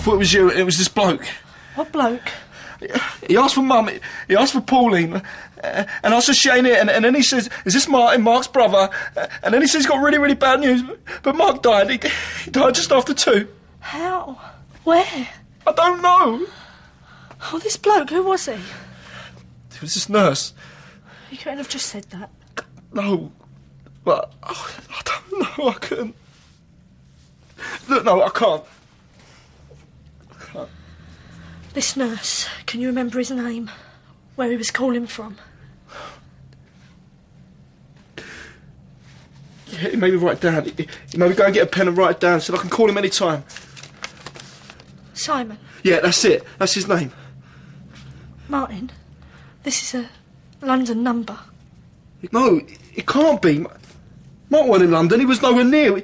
thought it was you. It was this bloke. What bloke? He asked for Mum. He asked for Pauline. And I said, she ain't it. And then he says, is this Martin, Mark's brother? And then he says he's got really, really bad news. But Mark died. He died just after 2. How? Where? I don't know. Oh, this bloke, who was he? It was this nurse. You couldn't have just said that. No. But, I don't know. I couldn't. Look, no, I can't. This nurse, can you remember his name? Where he was calling from? Yeah, he made me write it down. He made me go and get a pen and write it down so I can call him any time. Simon? Yeah, that's it. That's his name. Martin, this is a London number. No, it can't be. Mark wasn't in London. He was nowhere near.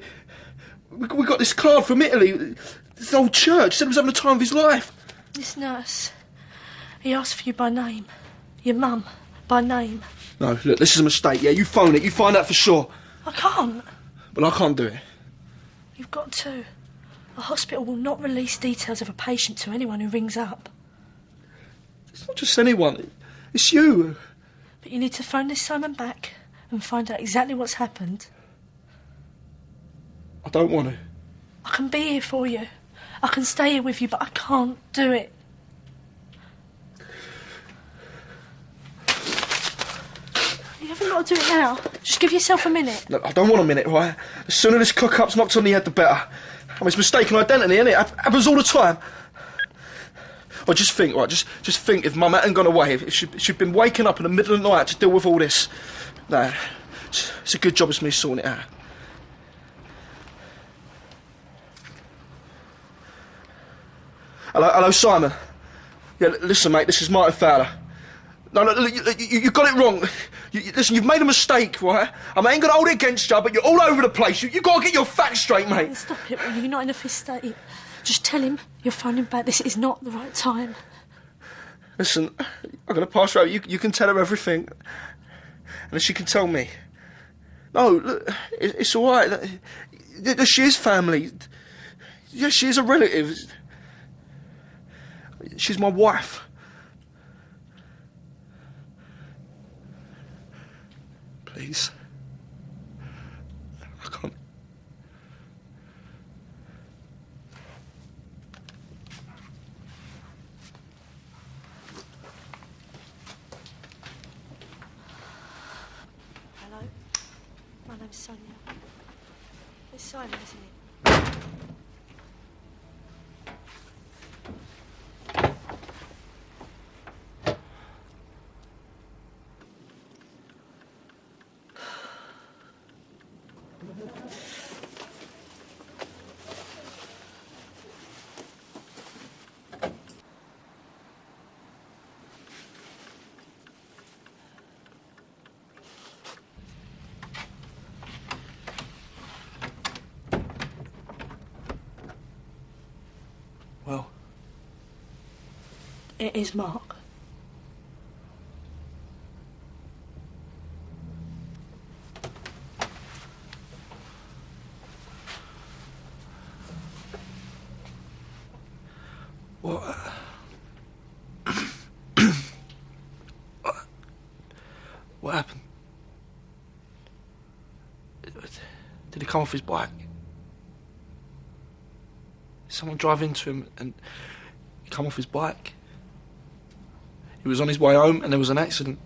We got this card from Italy. This old church. Said he was having the time of his life. This nurse, he asked for you by name. Your mum, by name. No, look, this is a mistake. Yeah, you phone it. You find out for sure. I can't. But I can't do it. You've got to. A hospital will not release details of a patient to anyone who rings up. It's not just anyone. It's you. But you need to phone this Simon back and find out exactly what's happened. I don't want to. I can be here for you. I can stay here with you, but I can't do it. You haven't got to do it now. Just give yourself a minute. Look, I don't want a minute, right? The sooner this cock-up's knocked on the head, the better. I mean, it's mistaken identity, isn't it? Happens all the time. Well, just think, right? Just think if Mum hadn't gone away, if she'd been waking up in the middle of the night to deal with all this. No, it's a good job it's me sorting it out. Hello, Simon. Yeah, listen, mate, this is Martin Fowler. No, you got it wrong. Listen, you've made a mistake, right? I ain't gonna hold it against you, but you're all over the place. You got to get your facts straight, mate. Stop it, will you? You're not in a fit state. Just tell him you're phoning back. This is not the right time. Listen, I'm gonna pass her over. You can tell her everything. And she can tell me. No, look, it's all right. She is family. Yeah, she is a relative. She's my wife. Please. I can't. Hello? My name's Sonia. It's Simon, isn't it? Well, it is Mark. What? What happened? Did he come off his bike? Someone drive into him and he come off his bike? He was on his way home and there was an accident?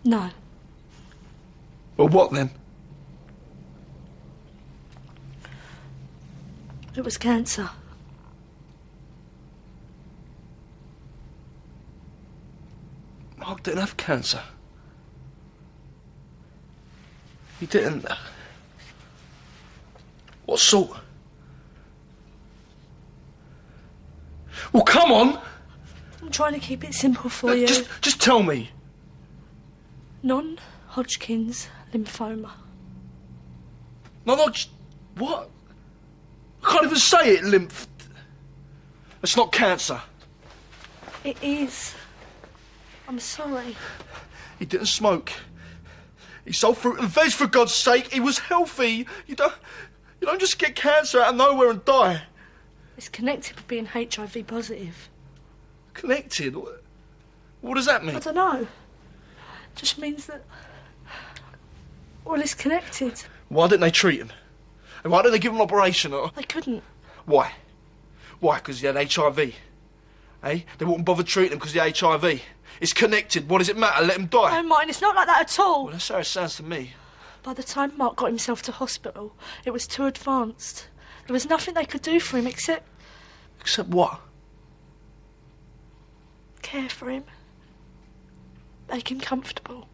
No. Well, what then? It was cancer. Mark didn't have cancer. He didn't. What sort? Well, come on! I'm trying to keep it simple for you. Just tell me. Non-Hodgkin's lymphoma. What? I can't even say it, It's not cancer. It is. I'm sorry. He didn't smoke. He sold fruit and veg, for God's sake. He was healthy. You don't just get cancer out of nowhere and die. It's connected with being HIV positive. Connected? What does that mean? I don't know. Just means that... Well, it's connected. Why didn't they treat him? And why didn't they give him an operation? Or... They couldn't. Why? Why? Because he had HIV? Eh? They wouldn't bother treating him because he had HIV. It's connected. What does it matter? Let him die. No, Martin, it's not like that at all. Well, that's how it sounds to me. By the time Mark got himself to hospital, it was too advanced. There was nothing they could do for him except... Except what? care for him. Make him comfortable.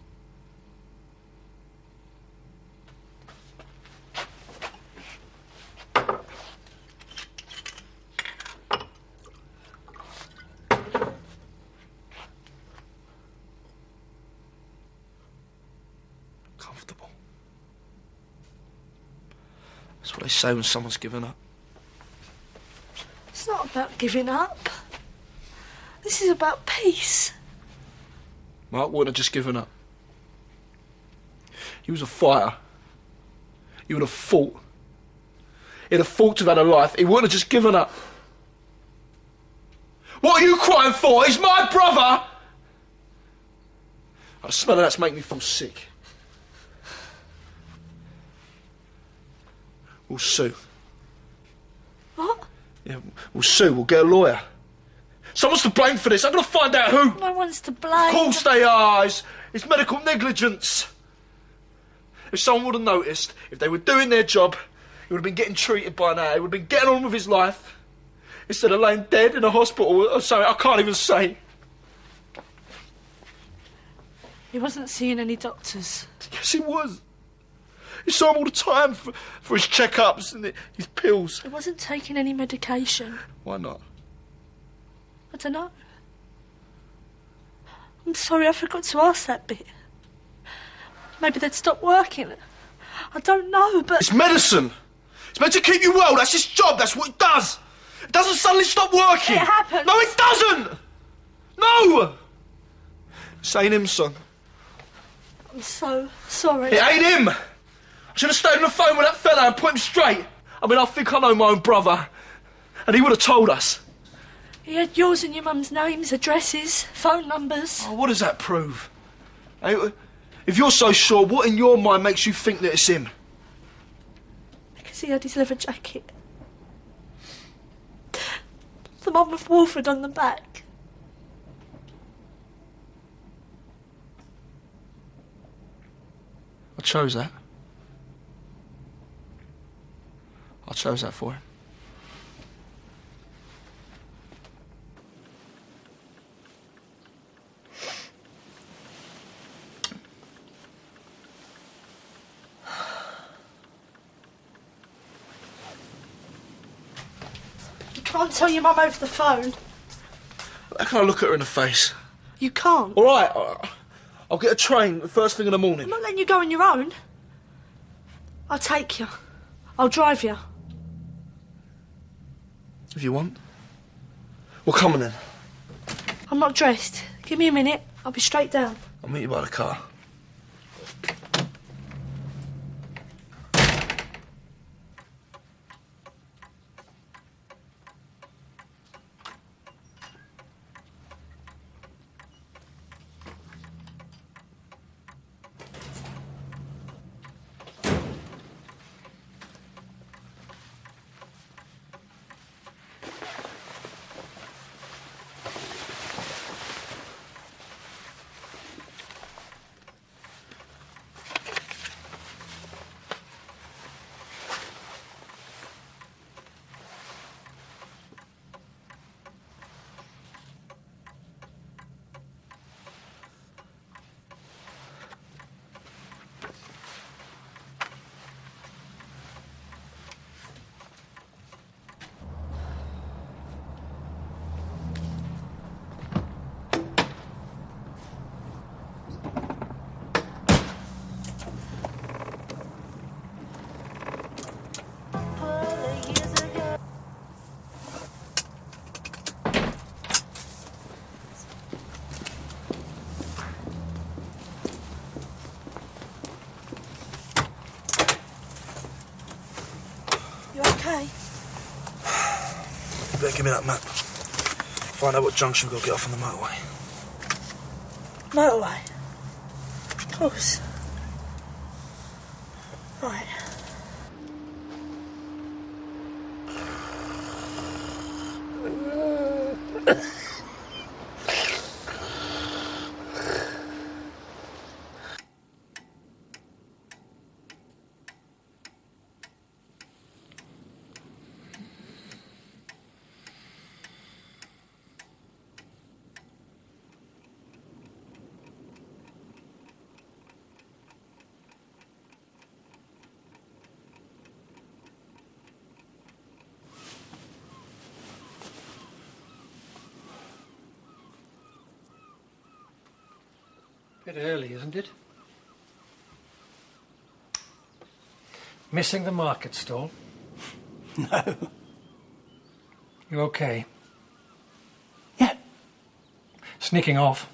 Comfortable. That's what they say when someone's given up. It's not about giving up. This is about peace. Mark wouldn't have just given up. He was a fighter. He would have fought. He'd have fought to have had a life. He wouldn't have just given up. What are you crying for? He's my brother! The smell of that's making me feel sick. We'll sue. What? Yeah, we'll sue. We'll get a lawyer. Someone's to blame for this. I'm going to find out who. No one's to blame. Of course they are. It's medical negligence. If someone would have noticed, if they were doing their job, he would have been getting treated by now. He would have been getting on with his life. Instead of laying dead in a hospital or something, I can't even say. He wasn't seeing any doctors. Yes, he was. He saw him all the time for his checkups and his pills. He wasn't taking any medication. Why not? I don't know. I'm sorry, I forgot to ask that bit. Maybe they'd stop working. I don't know, but... It's medicine. It's meant to keep you well. That's his job. That's what it does. It doesn't suddenly stop working. It happens. No, it doesn't. No. This ain't him, son. I'm so sorry. It ain't him. I should have stayed on the phone with that fella and put him straight. I mean, I think I know my own brother. And he would have told us. He had yours and your mum's names, addresses, phone numbers. Oh, what does that prove? Hey, if you're so sure, what in your mind makes you think that it's him? Because he had his leather jacket. The one with Wolford on the back. I chose that. I chose that for him. You can't tell your mum over the phone. How can I look at her in the face? You can't. All right, I'll get a train the first thing in the morning. I'm not letting you go on your own. I'll take you. I'll drive you. If you want. Well, come on then. I'm not dressed. Give me a minute. I'll be straight down. I'll meet you by the car. Give me that map. Find out what junction we've got to get off on the motorway. Motorway? Of course. Right. Bit early, isn't it? Missing the market stall? No. You okay? Yeah. Sneaking off?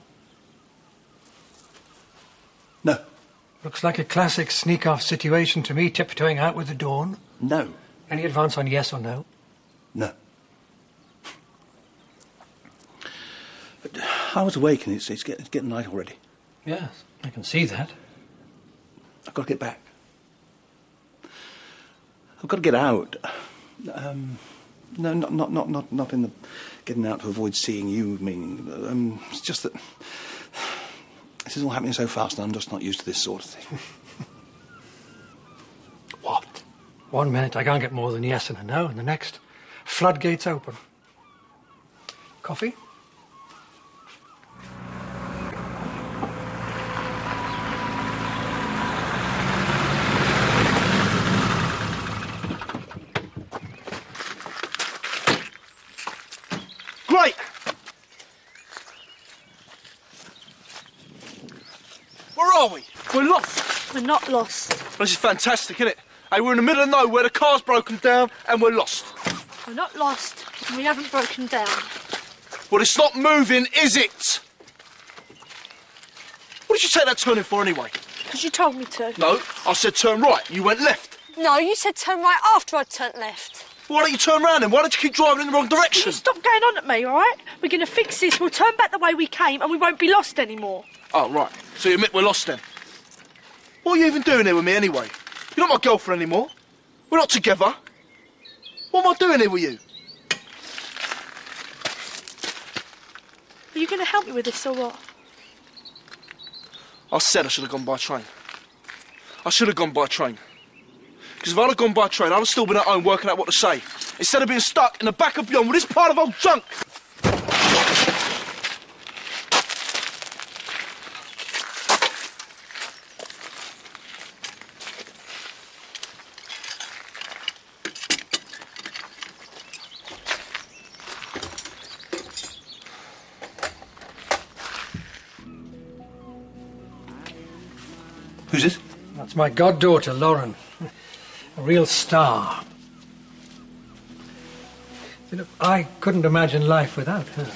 No. Looks like a classic sneak-off situation to me, tiptoeing out with the dawn. No. Any advance on yes or no? No. But I was awake and it's getting light already. Yes, I can see that. I've got to get back. I've got to get out. No, not in the getting out to avoid seeing you meaning. It's just that this is all happening so fast and I'm just not used to this sort of thing. What? 1 minute I can't get more than yes and a no, and the next, floodgates open. Coffee? Great! Where are we? We're lost. We're not lost. This is fantastic, isn't it? Hey, we're in the middle of nowhere, the car's broken down, and we're lost. We're not lost, and we haven't broken down. Well, it's not moving, is it? What did you take that turning for anyway? Because you told me to. No, I said turn right. You went left. No, you said turn right after I turned left. Why don't you turn round then? Why don't you keep driving in the wrong direction? You stop going on at me, all right? We're going to fix this. We'll turn back the way we came, and we won't be lost anymore. Oh, right. So you admit we're lost then? What are you even doing here with me anyway? You're not my girlfriend anymore. We're not together. What am I doing here with you? Are you going to help me with this or what? I said I should have gone by train. I should have gone by train. Because if I'd have gone by train, I'd have still been at home working out what to say. Instead of being stuck in the back of beyond with this pile of old junk. Who's this? That's my goddaughter, Lauren. A real star. You know, I couldn't imagine life without her.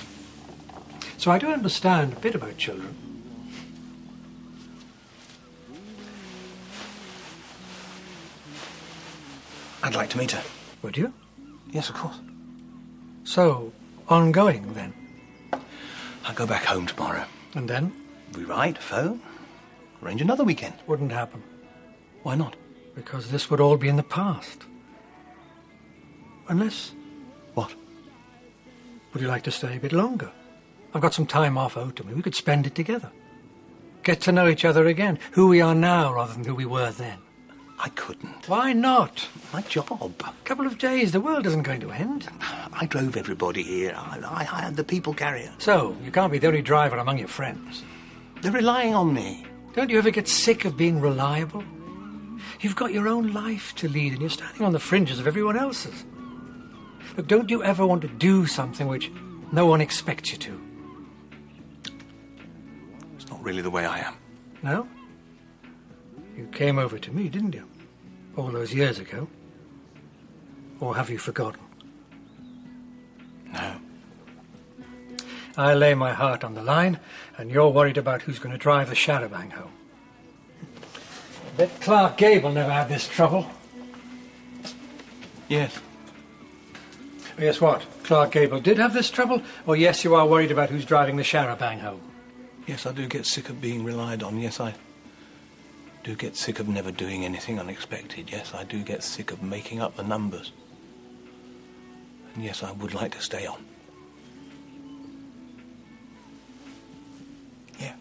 So I do understand a bit about children. I'd like to meet her. Would you? Yes, of course. So, ongoing then? I'll go back home tomorrow. And then? We write, phone, arrange another weekend. Wouldn't happen. Why not? Because this would all be in the past. Unless... What? Would you like to stay a bit longer? I've got some time off owed to me. We could spend it together. Get to know each other again. Who we are now rather than who we were then. I couldn't. Why not? My job. A couple of days. The world isn't going to end. I drove everybody here. I hired the people carrier. So, you can't be the only driver among your friends. They're relying on me. Don't you ever get sick of being reliable? You've got your own life to lead and you're standing on the fringes of everyone else's. Look, don't you ever want to do something which no one expects you to? It's not really the way I am. No? You came over to me, didn't you? All those years ago. Or have you forgotten? No. I lay my heart on the line, and you're worried about who's going to drive the charabanc home. I bet Clark Gable never had this trouble. Yes. Guess what? Clark Gable did have this trouble? Or yes, you are worried about who's driving the Charabang home? Yes, I do get sick of being relied on. Yes, I do get sick of never doing anything unexpected. Yes, I do get sick of making up the numbers. And yes, I would like to stay on. Yeah.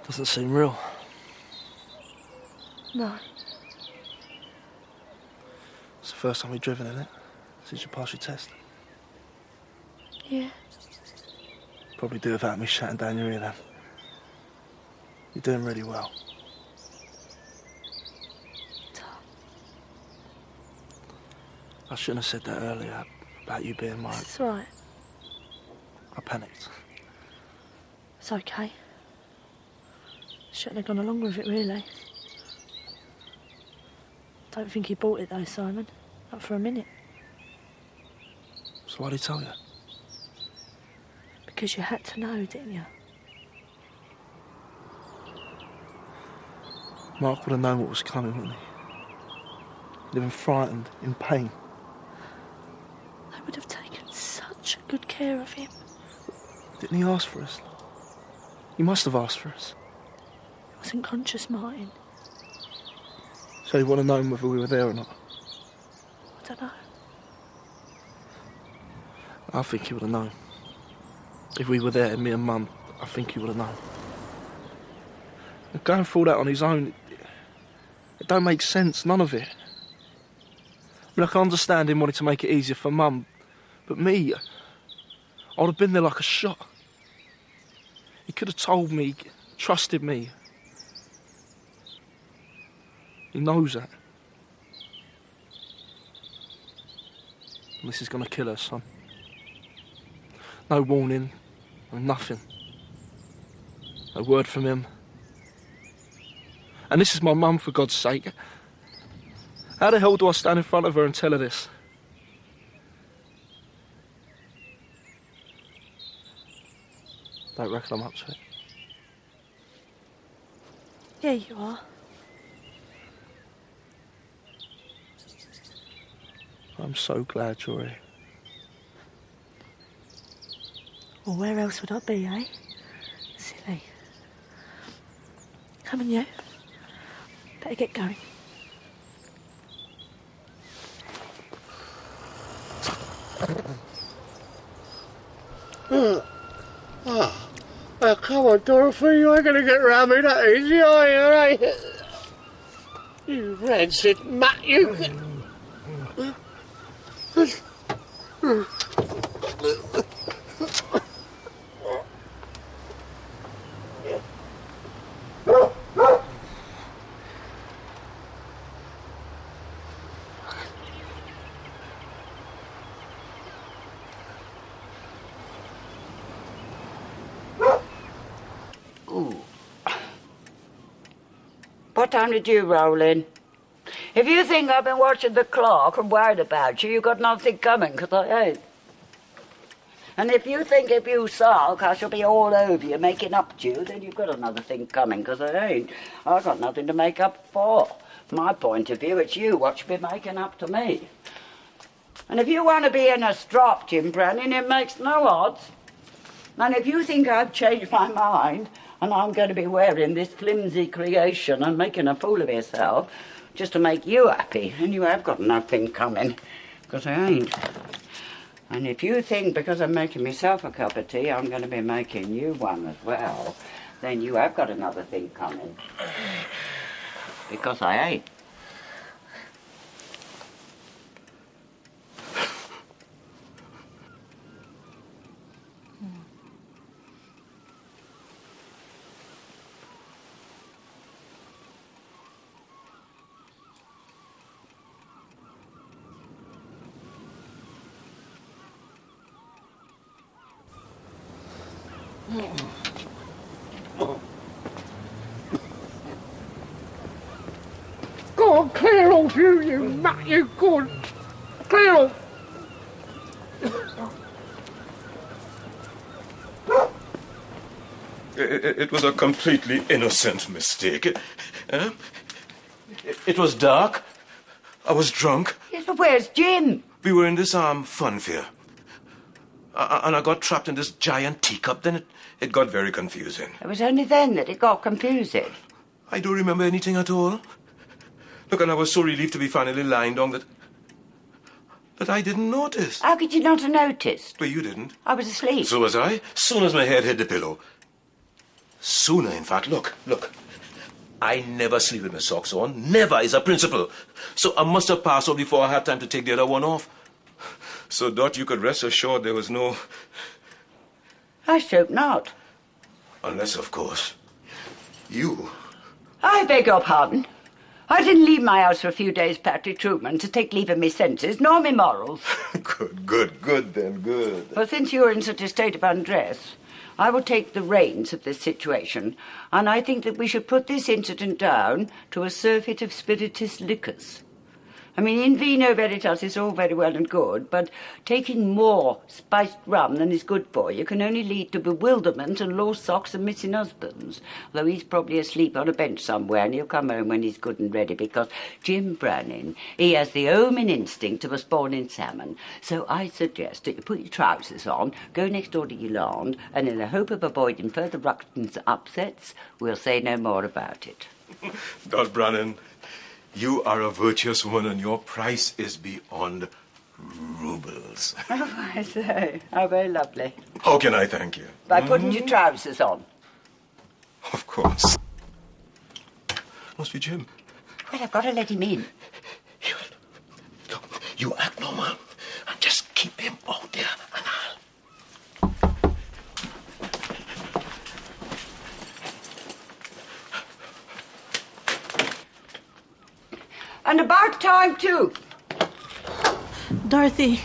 Doesn't seem real. No. It's the first time we've driven in it since you passed your test. Yeah. Probably do without me shutting down your ear then. You're doing really well. Tom. I shouldn't have said that earlier about you being mine. It's all right. I panicked. It's okay. Shouldn't have gone along with it, really. Don't think he bought it, though, Simon. Not for a minute. So why'd he tell you? Because you had to know, didn't you? Mark would have known what was coming, wouldn't he? He'd have been frightened, in pain. I would have taken such good care of him. Didn't he ask for us? He must have asked for us. He wasn't conscious, Martin. So he would have known whether we were there or not. I don't know. I think he would have known. If we were there, me and Mum, I think he would have known. And going through all that on his own, it don't make sense, none of it. I mean, I can understand him wanting to make it easier for Mum, but me, I would have been there like a shot. He could have told me, trusted me. He knows that. And this is going to kill her, son. No warning, no nothing. No word from him. And this is my mum, for God's sake. How the hell do I stand in front of her and tell her this? Don't reckon I'm up to it. Yeah, you are. I'm so glad you're here. Well, where else would I be, eh? Silly. Come on, you. Better get going. Oh, come on, Dorothy, you ain't gonna get round me that easy, are you, eh? You rancid mutt, you. What time did you roll in? If you think I've been watching the clock and worried about you, you've got nothing coming, 'cause I ain't. And if you think if you sulk I shall be all over you making up to you, then you've got another thing coming, 'cause I ain't. I've got nothing to make up for. My point of view, it's you what should be making up to me. And if you want to be in a strop, Jim Brannan, it makes no odds. And if you think I've changed my mind and I'm going to be wearing this flimsy creation and making a fool of yourself just to make you happy, and you have got nothing coming, because I ain't. And if you think because I'm making myself a cup of tea I'm going to be making you one as well, then you have got another thing coming. Because I ain't. Go on, clear off, you mutt, you. Go on. Clear off. It was a completely innocent mistake. It was dark. I was drunk. Yes, but where's Jim? We were in this fun fair. And I got trapped in this giant teacup. Then it got very confusing. It was only then that it got confusing. I don't remember anything at all. Look, and I was so relieved to be finally lying down that I didn't notice. How could you not have noticed? Well, you didn't. I was asleep. So was I. Soon as my head hit the pillow. Sooner, in fact. Look. I never sleep with my socks on. Never is a principle. So I must have passed out before I had time to take the other one off. So, Dot, you could rest assured there was no... I should hope not. Unless, of course, you... I beg your pardon. I didn't leave my house for a few days, Patrick Truman, to take leave of me senses, nor me morals. Good then, good. Well, since you are in such a state of undress, I will take the reins of this situation, and I think that we should put this incident down to a surfeit of spirituous liquors. I mean, in vino veritas is all very well and good, but taking more spiced rum than is good for you can only lead to bewilderment and lost socks and missing husbands. Though he's probably asleep on a bench somewhere, and he'll come home when he's good and ready, because Jim Brannan, he has the homing instinct of a spawning salmon. So I suggest that you put your trousers on, go next door to your lawn, and in the hope of avoiding further ructions and upsets, we'll say no more about it. Dot Brannan, you are a virtuous woman, and your price is beyond rubles. Oh, I say. How very lovely. How can I thank you? By putting your trousers on. Of course. Must be Jim. Well, I've got to let him in. You act normal, and just keep him out there, and I'll... And about time, too. Dorothy,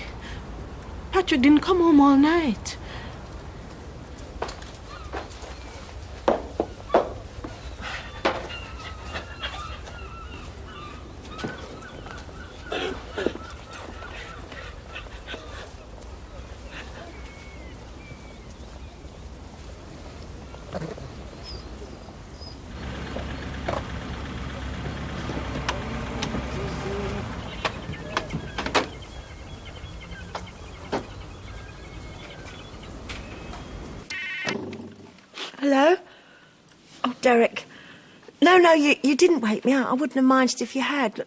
Patrick didn't come home all night. Hello? Oh, Derek. No, you didn't wake me up. I wouldn't have minded if you had.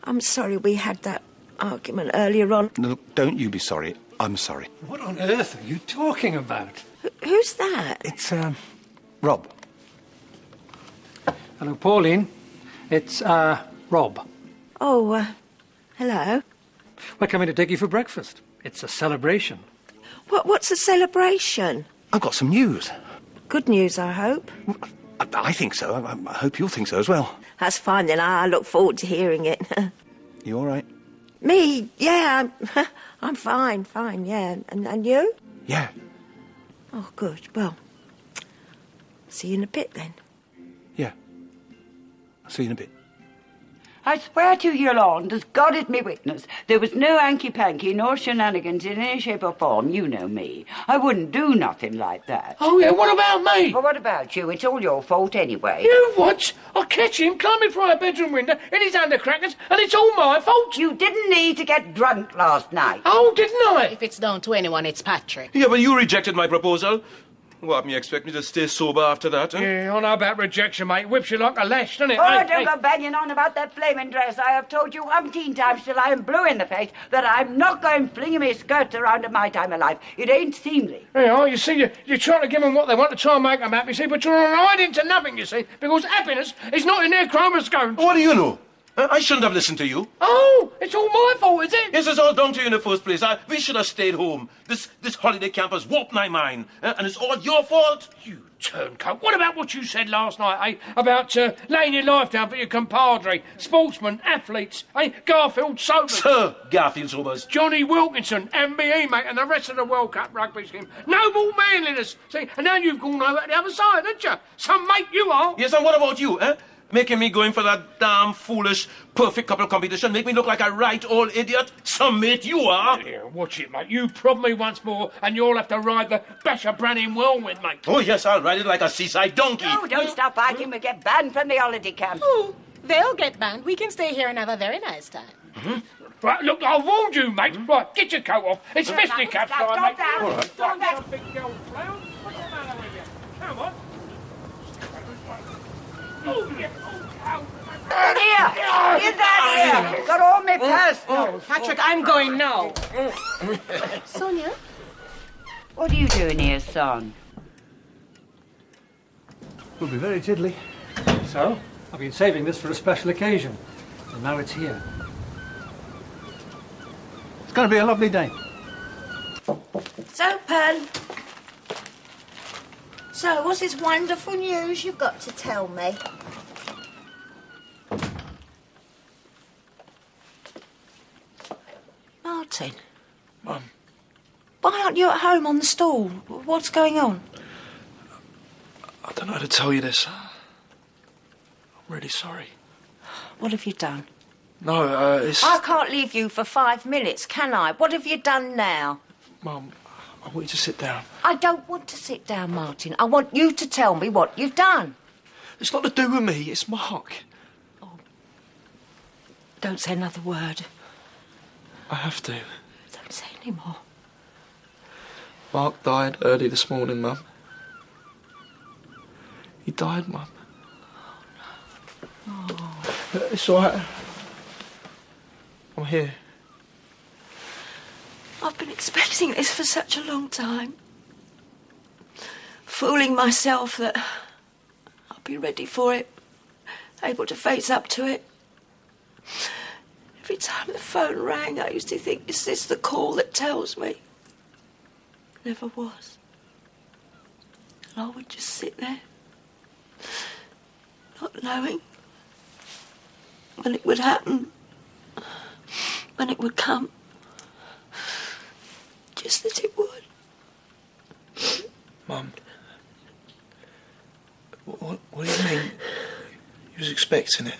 I'm sorry we had that argument earlier on. No, look, don't you be sorry. I'm sorry. What on earth are you talking about? Who's that? It's, Rob. Hello, Pauline. It's, Rob. Oh, hello. We're coming to take you for breakfast. It's a celebration. What's a celebration? I've got some news. Good news, I hope. I think so. I hope you'll think so as well. That's fine, then. I look forward to hearing it. You all right? Me? Yeah, I'm fine, yeah. And you? Yeah. Oh, good. Well, see you in a bit, then. Yeah. I'll see you in a bit. I swear to you, Lord, as God is my witness, there was no hanky-panky nor shenanigans in any shape or form. You know me. I wouldn't do nothing like that. Oh, yeah, what about me? Well, what about you? It's all your fault anyway. You what? I catch him climbing through our bedroom window in his undercrackers, and it's all my fault. You didn't need to get drunk last night. Oh, didn't I? If it's known to anyone, it's Patrick. Yeah, but you rejected my proposal. What, you expect me to stay sober after that, huh? Yeah, I know about rejection, mate. Whips you like a lash, doesn't it? Oh, Hey, don't hey. go banging on about that flaming dress. I have told you umpteen times till I am blue in the face that I'm not going flinging my skirts around at my time of life. It ain't seemly. Hey, oh, you see, you're trying to give them what they want to try and make them happy, see, but you're right into nothing, you see, because happiness is not in their chromoscomes. What do you know? I shouldn't have listened to you. Oh, it's all my fault, is it? Yes, it's all down to you in the first place. We should have stayed home. This holiday camp has warped my mind, and it's all your fault. You turncoat. What about what you said last night, eh? About laying your life down for your compadre, sportsmen, athletes, eh? Garfield Sobers. Sir Garfield Sobers. Johnny Wilkinson, MBE, mate, and the rest of the World Cup rugby team. Noble manliness. See, and now you've gone over to the other side, haven't you? Some mate you are. Yes, and what about you, eh? Making me going for that damn foolish perfect couple competition. Make me look like a right old idiot. Some mate you are. Here, watch it, mate. You prod me once more, and you'll have to ride the Basher Branning whirlwind, mate. Oh, yes, I'll ride it like a seaside donkey. No, don't stop fighting. We get banned from the holiday camp. Oh, they'll get banned. We can stay here and have a very nice time. Right, look, I warned you, mate. Right, get your coat off. It's fisticuffs time, mate. All right. Stop that big girl clown. What's the matter with you? Come on. Oh, yeah. Get here! Get out here! Got all my personal. Patrick, I'm going now. Sonia? What are you doing here, son? Will be very tiddly. So, I've been saving this for a special occasion, and now it's here. It's going to be a lovely day. So, Pearl. So, what's this wonderful news you've got to tell me? Martin. Mum. Why aren't you at home on the stall? What's going on? I don't know how to tell you this. I'm really sorry. What have you done? No, it's... I can't leave you for 5 minutes, can I? What have you done now? Mum, I want you to sit down. I don't want to sit down, Martin. I want you to tell me what you've done. It's not to do with me, it's Mark. Don't say another word. I have to. Don't say any more. Mark died early this morning, Mum. He died, Mum. Oh. It's all right. I'm here. I've been expecting this for such a long time. Fooling myself that I'll be ready for it, able to face up to it. Every time the phone rang, I used to think, is this the call that tells me? Never was. And I would just sit there, not knowing when it would happen, when it would come. Just that it would. Mum. What do you mean? You was expecting it?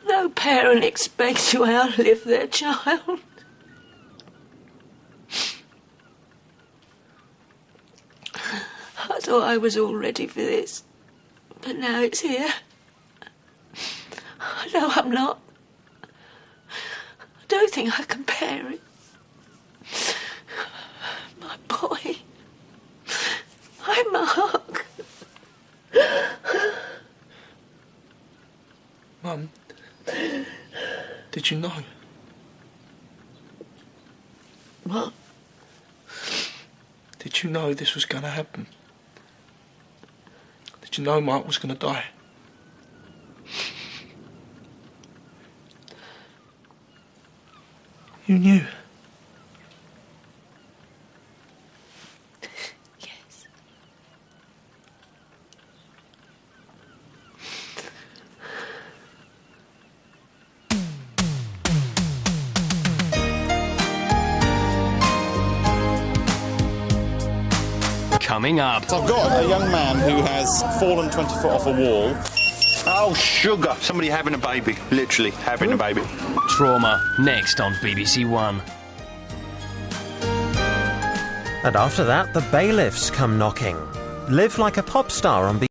No parent expects to outlive their child. I thought I was all ready for this, but now it's here. I know I'm not. I don't think I can bear it. My boy. My Mark. Mum, did you know? What? Did you know this was going to happen? Did you know Mark was going to die? You knew? Yes. Coming up. I've got a young man who has fallen 20 foot off a wall. Oh, sugar. Somebody having a baby. Literally having a baby. Trauma, next on BBC One. And after that, the bailiffs come knocking. Live like a pop star on BBC